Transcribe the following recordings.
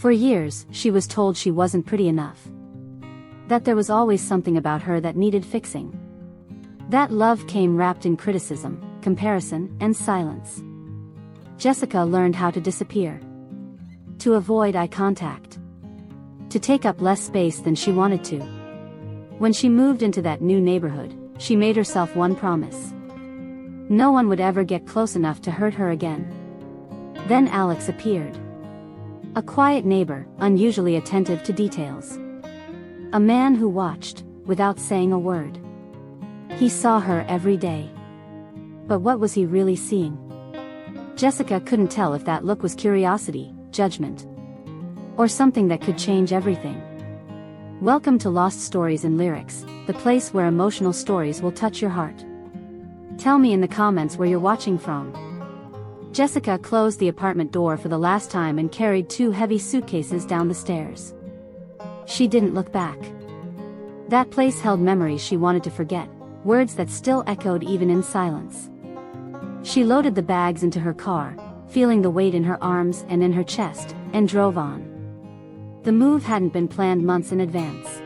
For years, she was told she wasn't pretty enough. That there was always something about her that needed fixing. That love came wrapped in criticism, comparison, and silence. Jessica learned how to disappear. To avoid eye contact. To take up less space than she wanted to. When she moved into that new neighborhood, she made herself one promise. No one would ever get close enough to hurt her again. Then Alex appeared. A quiet neighbor, unusually attentive to details. A man who watched, without saying a word. He saw her every day. But what was he really seeing? Jessica couldn't tell if that look was curiosity, judgment, or something that could change everything. Welcome to Lost Stories and Lyrics, the place where emotional stories will touch your heart. Tell me in the comments where you're watching from. Jessica closed the apartment door for the last time and carried 2 heavy suitcases down the stairs. She didn't look back. That place held memories she wanted to forget, words that still echoed even in silence. She loaded the bags into her car, feeling the weight in her arms and in her chest, and drove on. The move hadn't been planned months in advance.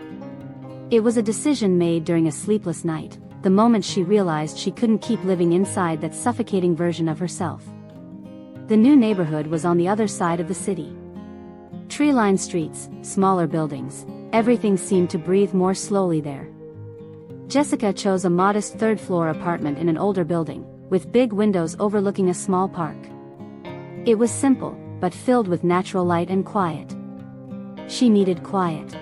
It was a decision made during a sleepless night, the moment she realized she couldn't keep living inside that suffocating version of herself. The new neighborhood was on the other side of the city. Tree-lined streets, smaller buildings, everything seemed to breathe more slowly there. Jessica chose a modest 3rd-floor apartment in an older building, with big windows overlooking a small park. It was simple, but filled with natural light and quiet. She needed quiet.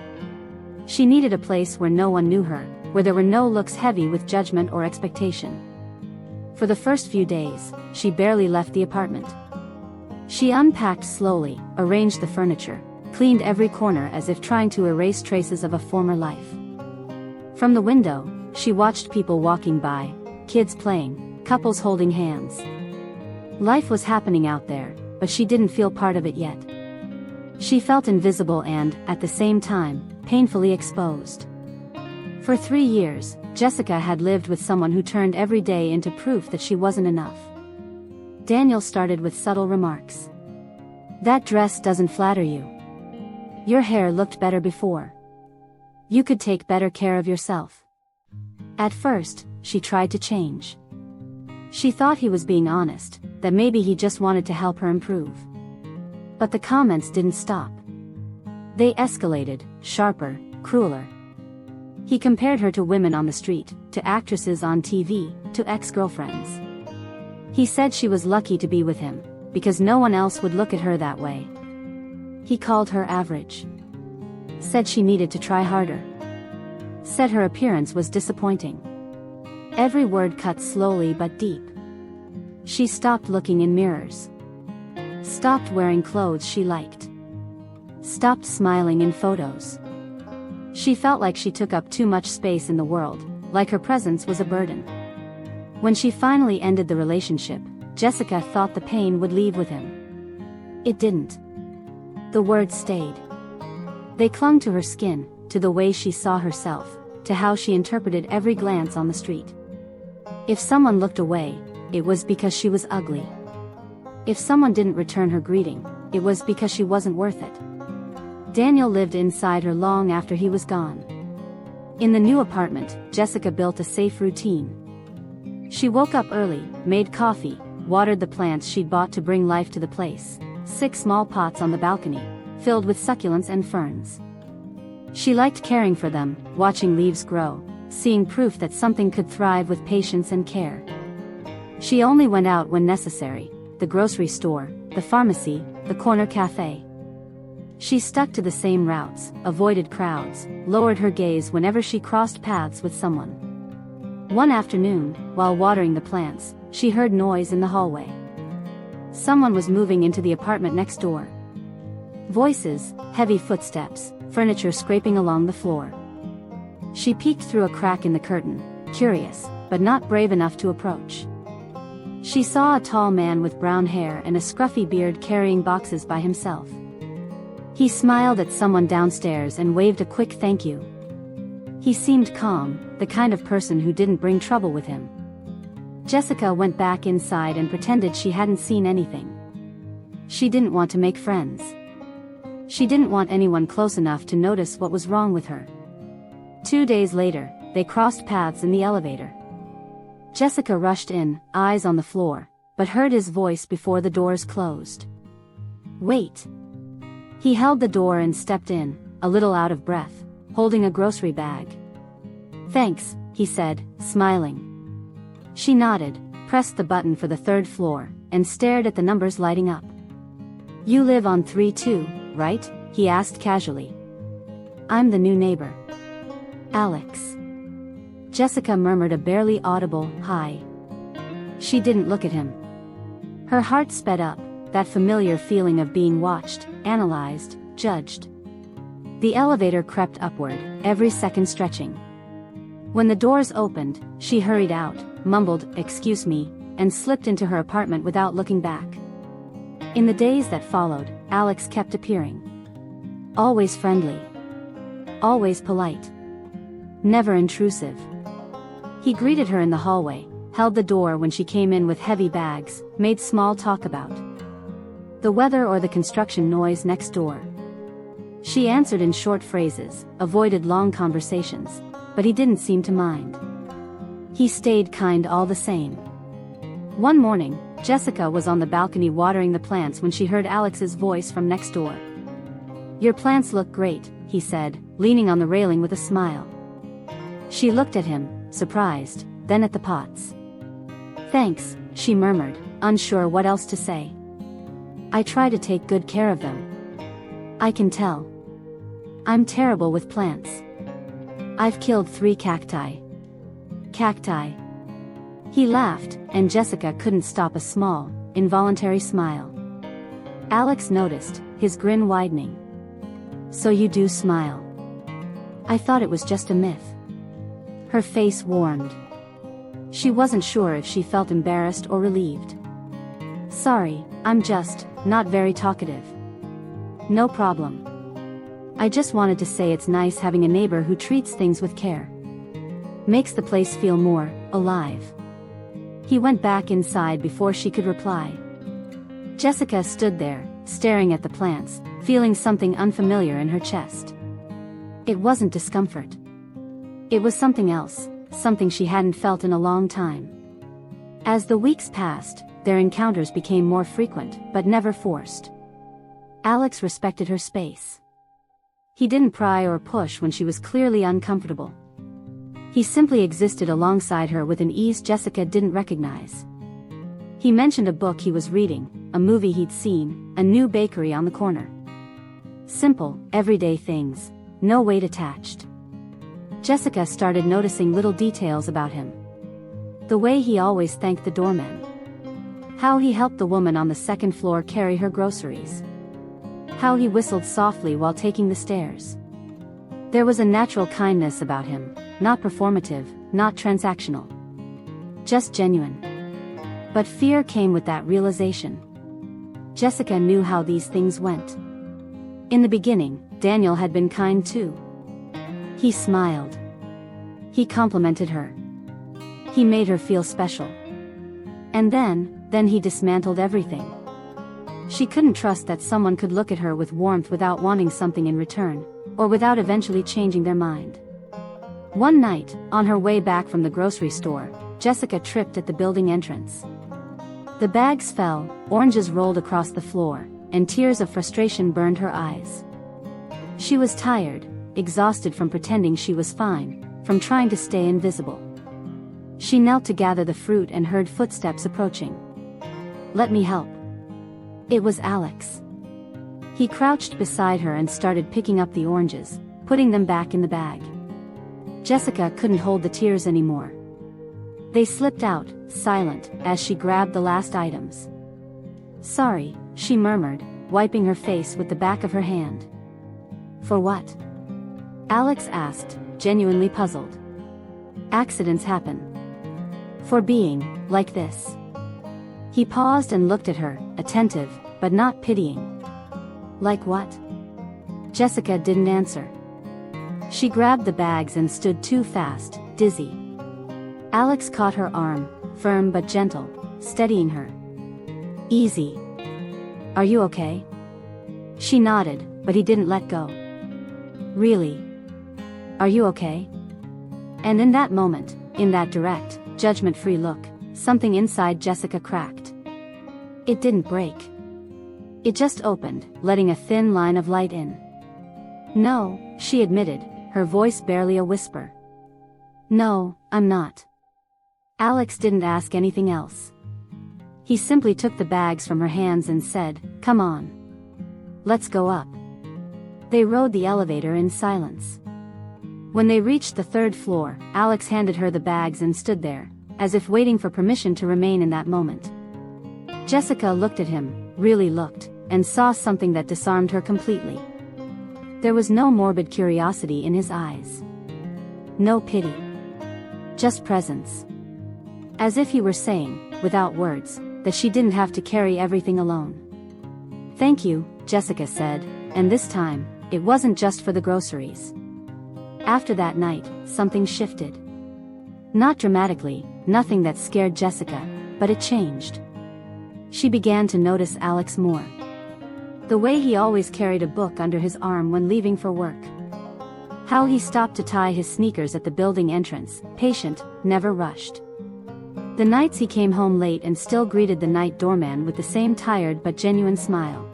She needed a place where no one knew her, where there were no looks heavy with judgment or expectation. For the first few days, she barely left the apartment. She unpacked slowly, arranged the furniture, cleaned every corner as if trying to erase traces of a former life. From the window, she watched people walking by, kids playing, couples holding hands. Life was happening out there, but she didn't feel part of it yet. She felt invisible and, at the same time, painfully exposed. For 3 years, Jessica had lived with someone who turned every day into proof that she wasn't enough. Daniel started with subtle remarks. That dress doesn't flatter you. Your hair looked better before. You could take better care of yourself. At first, she tried to change. She thought he was being honest, that maybe he just wanted to help her improve. But the comments didn't stop. They escalated, sharper, crueler. He compared her to women on the street, to actresses on TV, to ex-girlfriends. He said she was lucky to be with him, because no one else would look at her that way. He called her average. Said she needed to try harder. Said her appearance was disappointing. Every word cut slowly but deep. She stopped looking in mirrors. Stopped wearing clothes she liked. Stopped smiling in photos. She felt like she took up too much space in the world, like her presence was a burden. When she finally ended the relationship, Jessica thought the pain would leave with him. It didn't. The words stayed. They clung to her skin, to the way she saw herself, to how she interpreted every glance on the street. If someone looked away, it was because she was ugly. If someone didn't return her greeting, it was because she wasn't worth it. Daniel lived inside her long after he was gone. In the new apartment, Jessica built a safe routine. She woke up early, made coffee, watered the plants she'd bought to bring life to the place, 6 small pots on the balcony, filled with succulents and ferns. She liked caring for them, watching leaves grow, seeing proof that something could thrive with patience and care. She only went out when necessary, the grocery store, the pharmacy, the corner cafe. She stuck to the same routes, avoided crowds, lowered her gaze whenever she crossed paths with someone. One afternoon, while watering the plants, she heard noise in the hallway. Someone was moving into the apartment next door. Voices, heavy footsteps, furniture scraping along the floor. She peeked through a crack in the curtain, curious, but not brave enough to approach. She saw a tall man with brown hair and a scruffy beard carrying boxes by himself. He smiled at someone downstairs and waved a quick thank you. He seemed calm, the kind of person who didn't bring trouble with him. Jessica went back inside and pretended she hadn't seen anything. She didn't want to make friends. She didn't want anyone close enough to notice what was wrong with her. 2 days later, they crossed paths in the elevator. Jessica rushed in, eyes on the floor, but heard his voice before the doors closed. "Wait." He held the door and stepped in, a little out of breath, holding a grocery bag. "Thanks," he said, smiling. She nodded, pressed the button for the 3rd floor, and stared at the numbers lighting up. "You live on 3-2, right?" he asked casually. "I'm the new neighbor. Alex." Jessica murmured a barely audible "hi." She didn't look at him. Her heart sped up, that familiar feeling of being watched, analyzed, judged. The elevator crept upward, every second stretching. When the doors opened, she hurried out, mumbled, "Excuse me," and slipped into her apartment without looking back. In the days that followed, Alex kept appearing. Always friendly. Always polite. Never intrusive. He greeted her in the hallway, held the door when she came in with heavy bags, made small talk about the weather or the construction noise next door. She answered in short phrases, avoided long conversations, but he didn't seem to mind. He stayed kind all the same. One morning, Jessica was on the balcony watering the plants when she heard Alex's voice from next door. "Your plants look great," he said, leaning on the railing with a smile. She looked at him, surprised, then at the pots. "Thanks," she murmured, unsure what else to say. "I try to take good care of them. I can tell. I'm terrible with plants. I've killed 3 cacti." "Cacti?" He laughed, and Jessica couldn't stop a small, involuntary smile. Alex noticed, his grin widening. "So you do smile. I thought it was just a myth." Her face warmed. She wasn't sure if she felt embarrassed or relieved. "Sorry, I'm just not very talkative." "No problem. I just wanted to say it's nice having a neighbor who treats things with care. Makes the place feel more alive." He went back inside before she could reply. Jessica stood there, staring at the plants, feeling something unfamiliar in her chest. It wasn't discomfort. It was something else, something she hadn't felt in a long time. As the weeks passed, their encounters became more frequent, but never forced. Alex respected her space. He didn't pry or push when she was clearly uncomfortable. He simply existed alongside her with an ease Jessica didn't recognize. He mentioned a book he was reading, a movie he'd seen, a new bakery on the corner. Simple, everyday things, no weight attached. Jessica started noticing little details about him. The way he always thanked the doorman. How he helped the woman on the 2nd floor carry her groceries. How he whistled softly while taking the stairs. There was a natural kindness about him, not performative, not transactional. Just genuine. But fear came with that realization. Jessica knew how these things went. In the beginning, Daniel had been kind too. He smiled. He complimented her. He made her feel special. And then he dismantled everything. She couldn't trust that someone could look at her with warmth without wanting something in return, or without eventually changing their mind. One night, on her way back from the grocery store, Jessica tripped at the building entrance. The bags fell, oranges rolled across the floor, and tears of frustration burned her eyes. She was tired, exhausted from pretending she was fine, from trying to stay invisible. She knelt to gather the fruit and heard footsteps approaching. "Let me help." It was Alex. He crouched beside her and started picking up the oranges, putting them back in the bag. Jessica couldn't hold the tears anymore. They slipped out, silent, as she grabbed the last items. "Sorry," she murmured, wiping her face with the back of her hand. "For what?" Alex asked, genuinely puzzled. "Accidents happen. For being like this." He paused and looked at her, attentive, but not pitying. "Like what?" Jessica didn't answer. She grabbed the bags and stood too fast, dizzy. Alex caught her arm, firm but gentle, steadying her. "Easy. Are you okay?" She nodded, but he didn't let go. Really? Are you okay? And in that moment, in that direct, judgment-free look, something inside Jessica cracked. It didn't break. It just opened, letting a thin line of light in. No, she admitted, her voice barely a whisper. No, I'm not. Alex didn't ask anything else. He simply took the bags from her hands and said, "Come on. Let's go up." They rode the elevator in silence. When they reached the third floor, Alex handed her the bags and stood there, as if waiting for permission to remain in that moment. Jessica looked at him, really looked, and saw something that disarmed her completely. There was no morbid curiosity in his eyes. No pity. Just presence. As if he were saying, without words, that she didn't have to carry everything alone. "Thank you," Jessica said, and this time, it wasn't just for the groceries. After that night, something shifted. Not dramatically, nothing that scared Jessica, but it changed. She began to notice Alex more. The way he always carried a book under his arm when leaving for work. How he stopped to tie his sneakers at the building entrance, patient, never rushed. The nights he came home late and still greeted the night doorman with the same tired but genuine smile.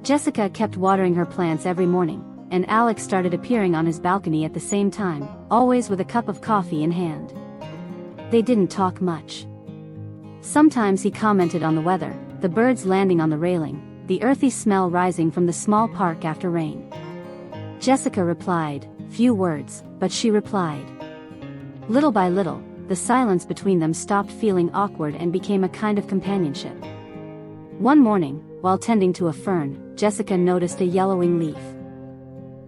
Jessica kept watering her plants every morning, and Alex started appearing on his balcony at the same time, always with a cup of coffee in hand. They didn't talk much. Sometimes he commented on the weather, the birds landing on the railing, the earthy smell rising from the small park after rain. Jessica replied, few words, but she replied. Little by little, the silence between them stopped feeling awkward and became a kind of companionship. One morning, while tending to a fern, Jessica noticed a yellowing leaf.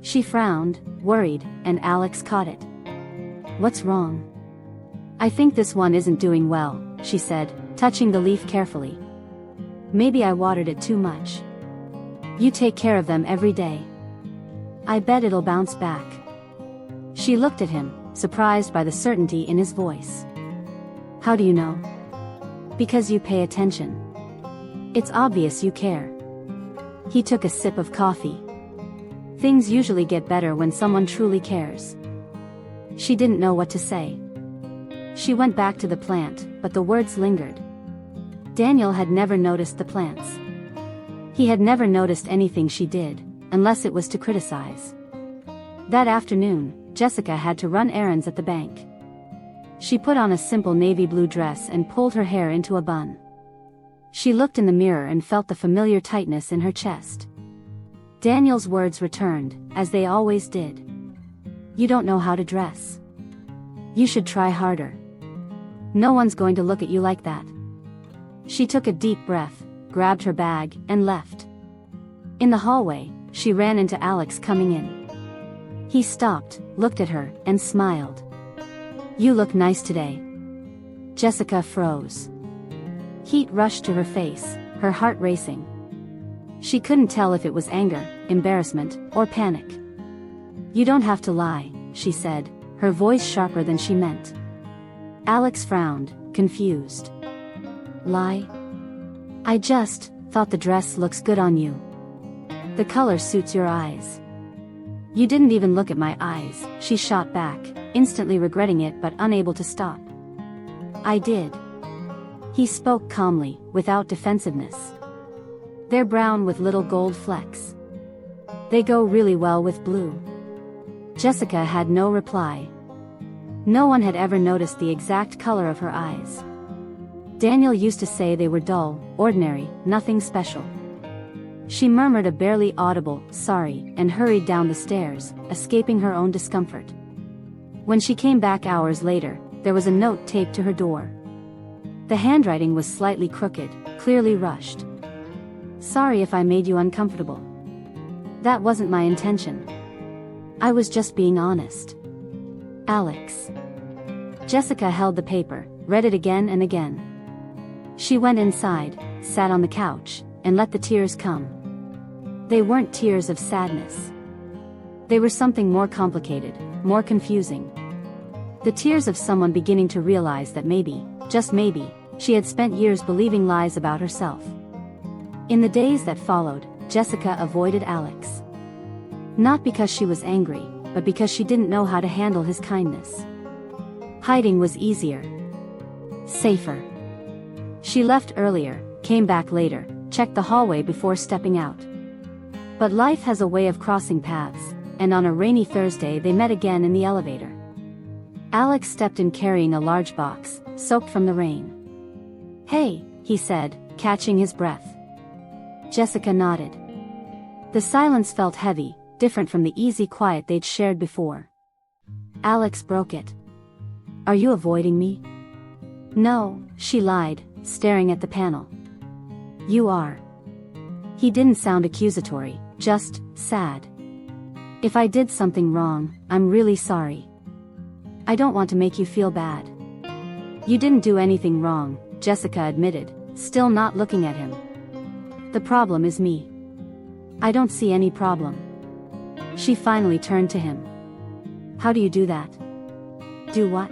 She frowned, worried, and Alex caught it. "What's wrong?" "I think this one isn't doing well," she said, touching the leaf carefully. "Maybe I watered it too much." "You take care of them every day." "I bet it'll bounce back." She looked at him, surprised by the certainty in his voice. "How do you know?" "Because you pay attention. It's obvious you care." He took a sip of coffee. Things usually get better when someone truly cares. She didn't know what to say. She went back to the plant, but the words lingered. Daniel had never noticed the plants. He had never noticed anything she did, unless it was to criticize. That afternoon, Jessica had to run errands at the bank. She put on a simple navy blue dress and pulled her hair into a bun. She looked in the mirror and felt the familiar tightness in her chest. Daniel's words returned, as they always did. "You don't know how to dress. You should try harder. No one's going to look at you like that." She took a deep breath, grabbed her bag, and left. In the hallway, she ran into Alex coming in. He stopped, looked at her, and smiled. "You look nice today." Jessica froze. Heat rushed to her face, her heart racing. She couldn't tell if it was anger, embarrassment, or panic. "You don't have to lie," she said, her voice sharper than she meant. Alex frowned, confused. "Lie? I just thought the dress looks good on you. The color suits your eyes." "You didn't even look at my eyes," she shot back, instantly regretting it but unable to stop. "I did." He spoke calmly, without defensiveness. "They're brown with little gold flecks. They go really well with blue." Jessica had no reply. No one had ever noticed the exact color of her eyes. Daniel used to say they were dull, ordinary, nothing special. She murmured a barely audible, "sorry," and hurried down the stairs, escaping her own discomfort. When she came back hours later, there was a note taped to her door. The handwriting was slightly crooked, clearly rushed. "Sorry if I made you uncomfortable. That wasn't my intention. I was just being honest. Alex." Jessica held the paper, read it again and again. She went inside, sat on the couch, and let the tears come. They weren't tears of sadness. They were something more complicated, more confusing. The tears of someone beginning to realize that maybe, just maybe, she had spent years believing lies about herself. In the days that followed, Jessica avoided Alex. Not because she was angry, but because she didn't know how to handle his kindness. Hiding was easier. Safer. She left earlier, came back later, checked the hallway before stepping out. But life has a way of crossing paths, and on a rainy Thursday they met again in the elevator. Alex stepped in carrying a large box, soaked from the rain. "Hey," he said, catching his breath. Jessica nodded. The silence felt heavy, different from the easy quiet they'd shared before. Alex broke it. "Are you avoiding me?" "No," she lied, staring at the panel. "You are." He didn't sound accusatory, just sad. "If I did something wrong, I'm really sorry. I don't want to make you feel bad." "You didn't do anything wrong," Jessica admitted, still not looking at him. "The problem is me. I don't see any problem." She finally turned to him. "How do you do that?" "Do what?"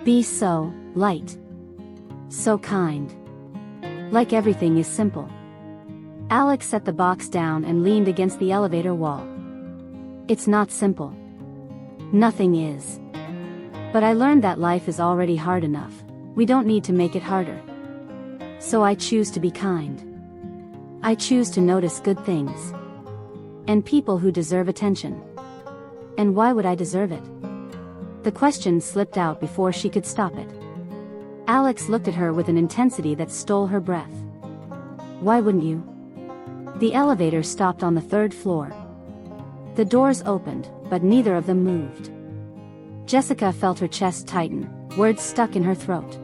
"Be so light. So kind. Like everything is simple." Alex set the box down and leaned against the elevator wall. "It's not simple. Nothing is. But I learned that life is already hard enough. We don't need to make it harder. So I choose to be kind. I choose to notice good things. And people who deserve attention. And why would I deserve it?" The question slipped out before she could stop it. Alex looked at her with an intensity that stole her breath. "Why wouldn't you?" The elevator stopped on the 3rd floor. The doors opened, but neither of them moved. Jessica felt her chest tighten, words stuck in her throat.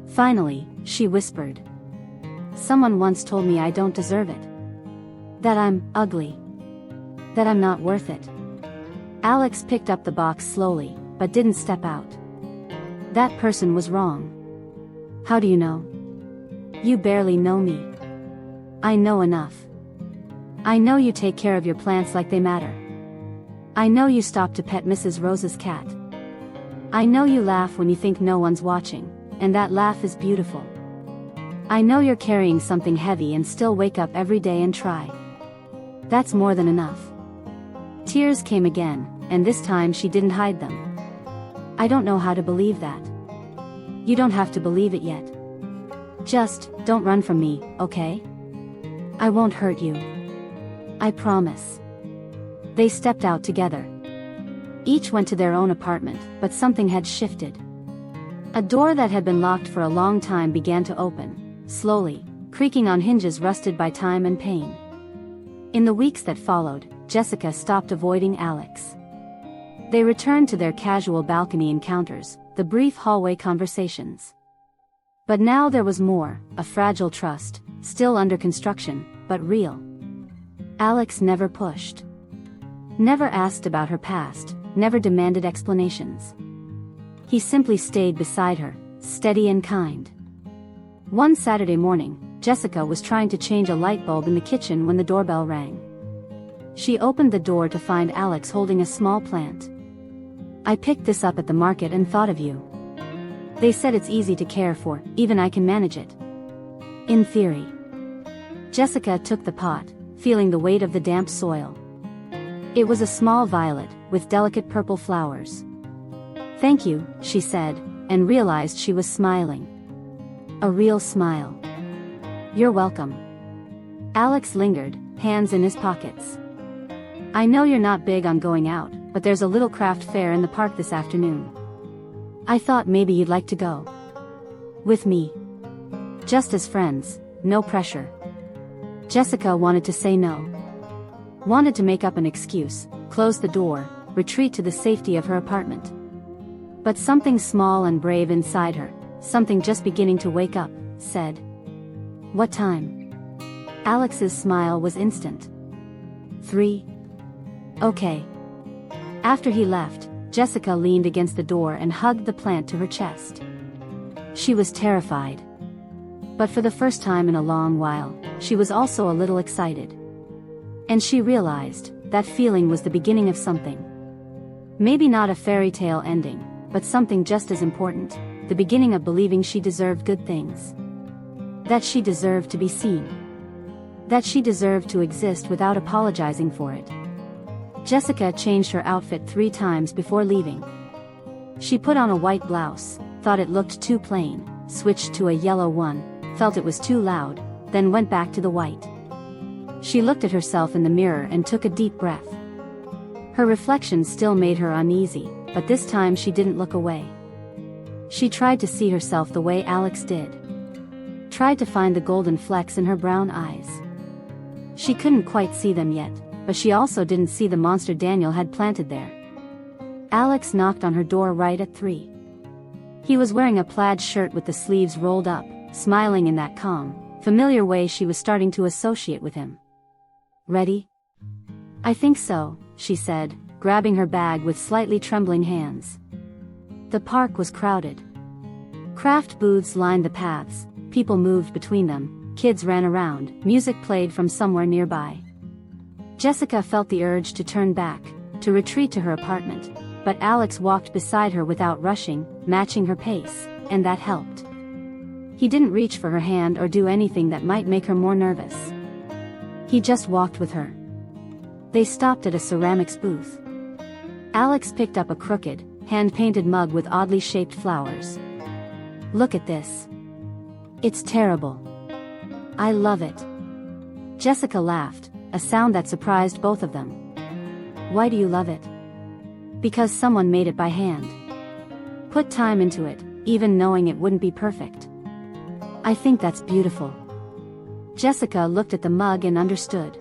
Finally, she whispered. "Someone once told me I don't deserve it. That I'm ugly. That I'm not worth it." Alex picked up the box slowly, but didn't step out. "That person was wrong." "How do you know?" "You barely know me." "I know enough. I know you take care of your plants like they matter. I know you stop to pet Mrs. Rose's cat. I know you laugh when you think no one's watching, and that laugh is beautiful. I know you're carrying something heavy and still wake up every day and try. That's more than enough." Tears came again, and this time she didn't hide them. "I don't know how to believe that." "You don't have to believe it yet. Just, don't run from me, okay? I won't hurt you. I promise." They stepped out together. Each went to their own apartment, but something had shifted. A door that had been locked for a long time began to open, slowly, creaking on hinges rusted by time and pain. In the weeks that followed, Jessica stopped avoiding Alex. They returned to their casual balcony encounters, the brief hallway conversations. But now there was more, a fragile trust, still under construction, but real. Alex never pushed. Never asked about her past, never demanded explanations. He simply stayed beside her, steady and kind. One Saturday morning, Jessica was trying to change a light bulb in the kitchen when the doorbell rang. She opened the door to find Alex holding a small plant. "I picked this up at the market and thought of you. They said it's easy to care for, even I can manage it. In theory." Jessica took the pot, feeling the weight of the damp soil. It was a small violet, with delicate purple flowers. "Thank you," she said, and realized she was smiling. A real smile. "You're welcome." Alex lingered, hands in his pockets. "I know you're not big on going out, but there's a little craft fair in the park this afternoon. I thought maybe you'd like to go. With me. Just as friends, no pressure." Jessica wanted to say no. Wanted to make up an excuse, close the door, retreat to the safety of her apartment. But something small and brave inside her, something just beginning to wake up, said, "What time?" Alex's smile was instant. 3. "Okay." After he left, Jessica leaned against the door and hugged the plant to her chest. She was terrified. But for the first time in a long while, she was also a little excited. And she realized, that feeling was the beginning of something. Maybe not a fairy tale ending, but something just as important, the beginning of believing she deserved good things. That she deserved to be seen. That she deserved to exist without apologizing for it. Jessica changed her outfit 3 times before leaving. She put on a white blouse, thought it looked too plain, switched to a yellow one, felt it was too loud, then went back to the white. She looked at herself in the mirror and took a deep breath. Her reflection still made her uneasy, but this time she didn't look away. She tried to see herself the way Alex did. Tried to find the golden flecks in her brown eyes. She couldn't quite see them yet, but she also didn't see the monster Daniel had planted there. Alex knocked on her door right at 3. He was wearing a plaid shirt with the sleeves rolled up, smiling in that calm, familiar way she was starting to associate with him. "Ready?" "I think so," she said, grabbing her bag with slightly trembling hands. The park was crowded. Craft booths lined the paths, people moved between them, kids ran around, music played from somewhere nearby. Jessica felt the urge to turn back, to retreat to her apartment, but Alex walked beside her without rushing, matching her pace, and that helped. He didn't reach for her hand or do anything that might make her more nervous. He just walked with her. They stopped at a ceramics booth. Alex picked up a crooked, hand-painted mug with oddly shaped flowers. "Look at this. It's terrible. I love it." Jessica laughed, a sound that surprised both of them. "Why do you love it?" "Because someone made it by hand. Put time into it, even knowing it wouldn't be perfect. I think that's beautiful." Jessica looked at the mug and understood.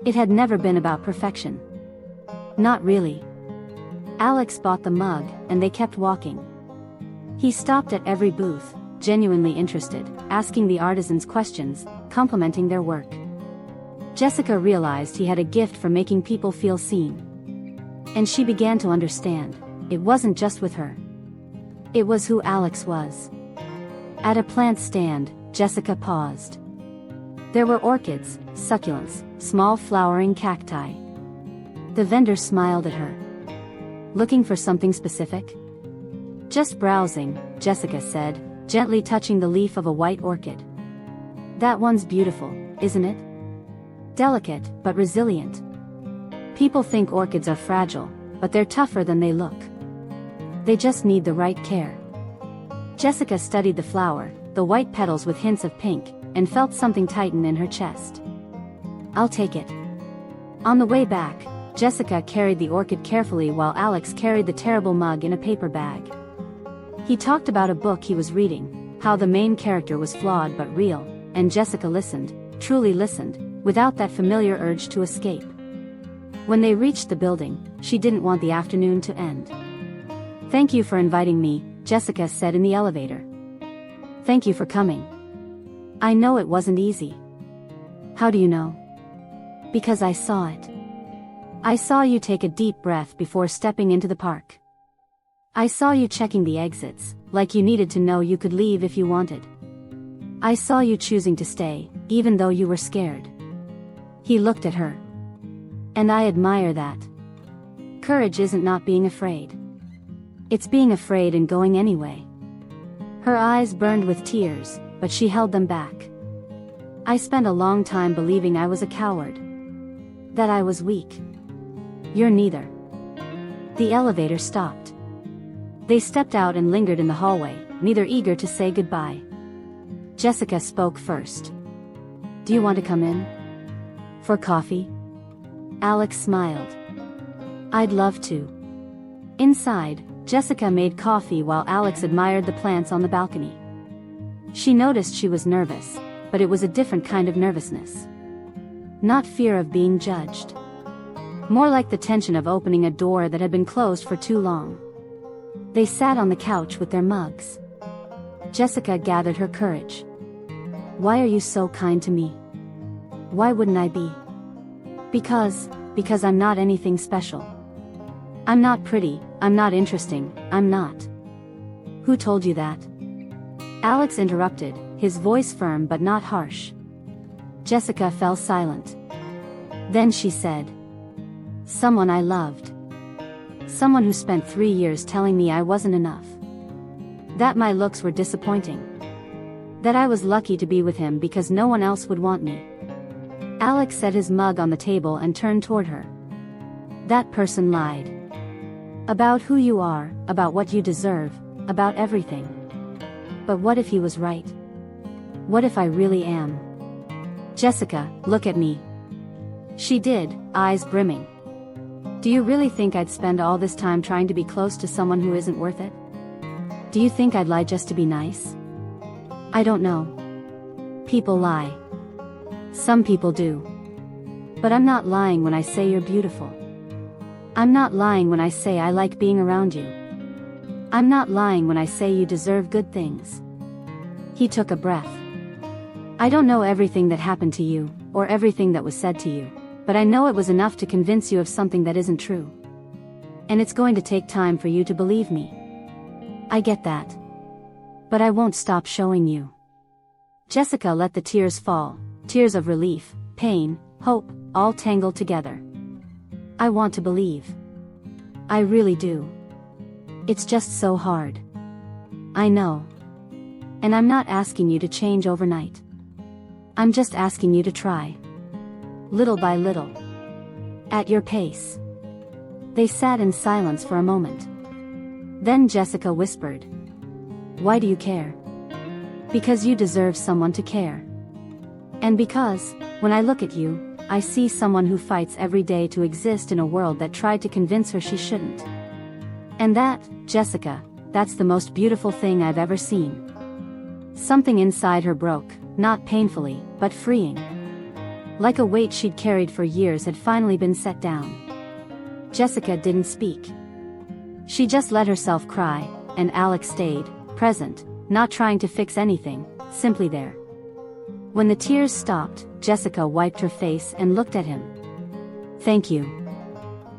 It had never been about perfection. Not really. Alex bought the mug, and they kept walking. He stopped at every booth, genuinely interested, asking the artisans questions, complimenting their work. Jessica realized he had a gift for making people feel seen. And she began to understand, it wasn't just with her. It was who Alex was. At a plant stand, Jessica paused. There were orchids, succulents, small flowering cacti. The vendor smiled at her. "Looking for something specific?" "Just browsing," Jessica said, gently touching the leaf of a white orchid. "That one's beautiful, isn't it? Delicate, but resilient. People think orchids are fragile, but they're tougher than they look. They just need the right care." Jessica studied the flower, the white petals with hints of pink, and felt something tighten in her chest. "I'll take it." On the way back, Jessica carried the orchid carefully while Alex carried the terrible mug in a paper bag. He talked about a book he was reading, how the main character was flawed but real, and Jessica listened, truly listened, without that familiar urge to escape. When they reached the building, she didn't want the afternoon to end. "Thank you for inviting me," Jessica said in the elevator. "Thank you for coming. I know it wasn't easy." "How do you know?" "Because I saw it. I saw you take a deep breath before stepping into the park. I saw you checking the exits, like you needed to know you could leave if you wanted. I saw you choosing to stay, even though you were scared." He looked at her. "And I admire that. Courage isn't not being afraid. It's being afraid and going anyway." Her eyes burned with tears, but she held them back. "I spent a long time believing I was a coward. That I was weak. You're neither." The elevator stopped. They stepped out and lingered in the hallway, neither eager to say goodbye. Jessica spoke first. "Do you want to come in? For coffee?" Alex smiled. "I'd love to." Inside, Jessica made coffee while Alex admired the plants on the balcony. She noticed she was nervous, but it was a different kind of nervousness. Not fear of being judged. More like the tension of opening a door that had been closed for too long. They sat on the couch with their mugs. Jessica gathered her courage. "Why are you so kind to me?" "Why wouldn't I be?" Because I'm not anything special. I'm not pretty, I'm not interesting, I'm not." "Who told you that?" Alex interrupted, his voice firm but not harsh. Jessica fell silent. Then she said, "Someone I loved. Someone who spent 3 years telling me I wasn't enough. That my looks were disappointing. That I was lucky to be with him because no one else would want me." Alex set his mug on the table and turned toward her. That person lied. About who you are, about what you deserve, about everything. But what if he was right? What if I really am? Jessica, look at me. She did, eyes brimming. Do you really think I'd spend all this time trying to be close to someone who isn't worth it? Do you think I'd lie just to be nice? I don't know. People lie. Some people do. But I'm not lying when I say you're beautiful. I'm not lying when I say I like being around you. I'm not lying when I say you deserve good things. He took a breath. I don't know everything that happened to you, or everything that was said to you, but I know it was enough to convince you of something that isn't true. And it's going to take time for you to believe me. I get that. But I won't stop showing you. Jessica let the tears fall, tears of relief, pain, hope, all tangled together. I want to believe. I really do. It's just so hard. I know. And I'm not asking you to change overnight. I'm just asking you to try. Little by little. At your pace. They sat in silence for a moment. Then Jessica whispered. Why do you care? Because you deserve someone to care. And because, when I look at you, I see someone who fights every day to exist in a world that tried to convince her she shouldn't. And that, Jessica, that's the most beautiful thing I've ever seen. Something inside her broke, not painfully, but freeing. Like a weight she'd carried for years had finally been set down. Jessica didn't speak. She just let herself cry, and Alex stayed, present, not trying to fix anything, simply there. When the tears stopped, Jessica wiped her face and looked at him. Thank you.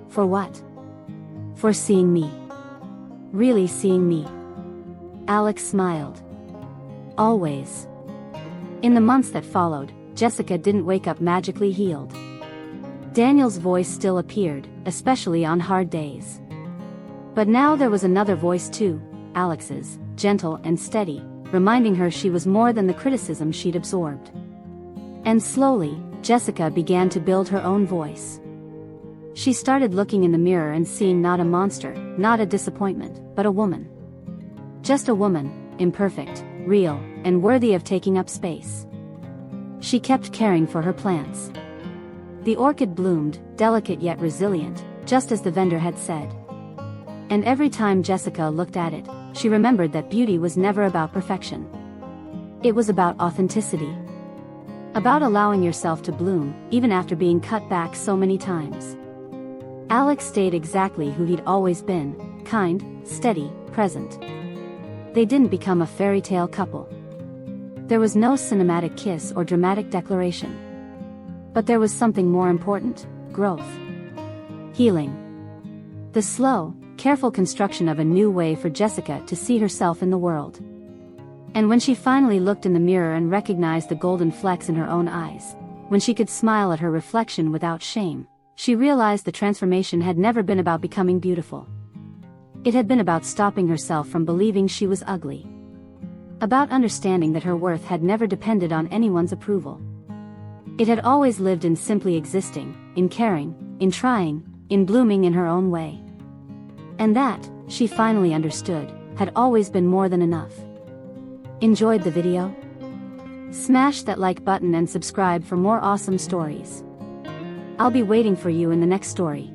For what? For seeing me. Really seeing me. Alex smiled. Always. In the months that followed, Jessica didn't wake up magically healed. Daniel's voice still appeared, especially on hard days. But now there was another voice too, Alex's, gentle and steady, reminding her she was more than the criticism she'd absorbed. And slowly, Jessica began to build her own voice. She started looking in the mirror and seeing not a monster, not a disappointment, but a woman. Just a woman, imperfect, real, and worthy of taking up space. She kept caring for her plants. The orchid bloomed, delicate yet resilient, just as the vendor had said. And every time Jessica looked at it, she remembered that beauty was never about perfection. It was about authenticity. About allowing yourself to bloom, even after being cut back so many times. Alex stayed exactly who he'd always been, kind, steady, present. They didn't become a fairy tale couple. There was no cinematic kiss or dramatic declaration. But there was something more important, growth. Healing. The slow, careful construction of a new way for Jessica to see herself in the world. And when she finally looked in the mirror and recognized the golden flecks in her own eyes, when she could smile at her reflection without shame, she realized the transformation had never been about becoming beautiful. It had been about stopping herself from believing she was ugly. About understanding that her worth had never depended on anyone's approval. It had always lived in simply existing, in caring, in trying, in blooming in her own way. And that, she finally understood, had always been more than enough. Enjoyed the video? Smash that like button and subscribe for more awesome stories. I'll be waiting for you in the next story.